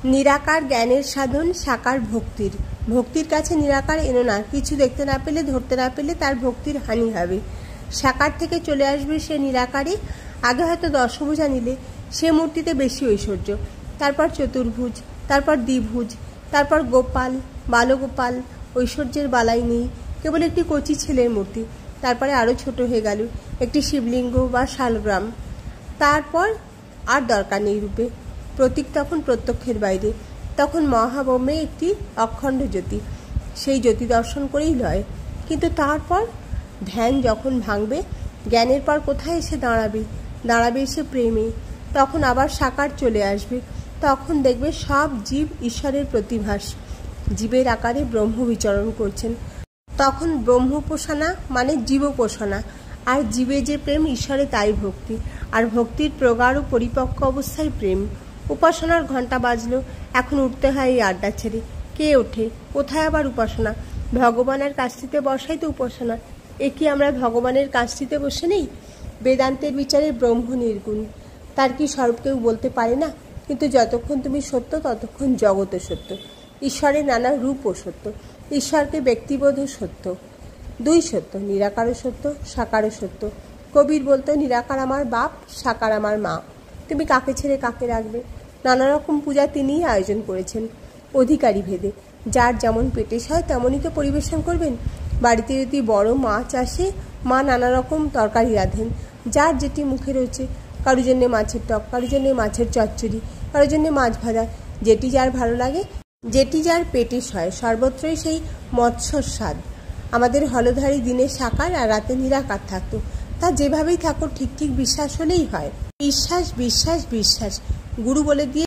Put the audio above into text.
নিরাকার জ্ঞানের সাধন সাকার ভক্তির। ভক্তির কাছে নিরাকার এনো না, কিছু দেখতে না পেলে ধরতে না পেলে তার ভক্তির হানি হবে। সাকার থেকে চলে আসবে সে নিরাকারে। আগে হয়তো দশভুজা নিলে সে মূর্তিতে বেশি ঐশ্বর্য, তারপর চতুর্ভুজ, তারপর দ্বিভুজ, তারপর গোপাল, বালগোপাল, ঐশ্বর্যের বালাই নেই, কেবল একটি কচি ছেলের মূর্তি। তারপরে আরও ছোট হয়ে গেল একটি শিবলিঙ্গ বা শালগ্রাম। তারপর আর দরকার নেই রূপে, প্রতীক তখন প্রত্যক্ষের বাইরে। তখন মহাব্রহ্মে একটি অখণ্ড জ্যোতি, সেই জ্যোতি দর্শন করেই লয়। কিন্তু তারপর ধ্যান যখন ভাঙবে, জ্ঞানের পর কোথায় এসে দাঁড়াবে? দাঁড়াবে এসে প্রেমে। তখন আবার সাকার চলে আসবে। তখন দেখবে সব জীব ঈশ্বরের প্রতিভাস, জীবের আকারে ব্রহ্ম বিচরণ করছেন। তখন ব্রহ্ম উপাসনা মানে জীব উপাসনা, আর জীবে যে প্রেম, ঈশ্বরে তাই ভক্তি। আর ভক্তির প্রগাঢ় পরিপক্ক অবস্থায় প্রেম। উপাসনার ঘণ্টা বাজলো, এখন উঠতে হয় এই আড্ডা ছেড়ে। কে ওঠে? কোথায় আবার উপাসনা? ভগবানের কাছটিতে বসাই তো উপাসনা। এ কি আমরা ভগবানের কাছটিতে বসে নেই? বেদান্তের বিচারে ব্রহ্ম নির্গুণ, তার কি স্বরূপ কেউ বলতে পারে না? কিন্তু যতক্ষণ তুমি সত্য, ততক্ষণ জগৎও সত্য। ঈশ্বরের নানা রূপও সত্য, ঈশ্বরকে ব্যক্তিবোধও সত্য। দুই সত্য, নিরাকারও সত্য, সাকারও সত্য। কবির বলতো, নিরাকার আমার বাপ, সাকার আমার মা। তুমি কাকে ছেড়ে কাকে রাখবে? নানা রকম পূজা তিনিই আয়োজন করেছেন অধিকারী ভেদে। যার যেমন পেটেশ হয় তেমনই তো পরিবেশন করবেন। বাড়িতে যদি বড় মাছ আসে, মা নানা রকম তরকারি রাঁধেন, যার যেটি মুখে রয়েছে। কারোর জন্যে মাছের টক, কারোর জন্যে মাছের চচ্চড়ি, কারোর জন্যে মাছ ভাজা, যেটি যার ভালো লাগে, যেটি যার পেটেশ হয়। সর্বত্রই সেই মৎস্য স্বাদ। আমাদের হলধারী দিনে সাকার আর রাতে নিরাকার থাকতো। তা যেভাবেই থাকো ঠিক ঠিক বিশ্বাস হলেই হয়। বিশ্বাস বিশ্বাস বিশ্বাস গুরু বলে দিয়ে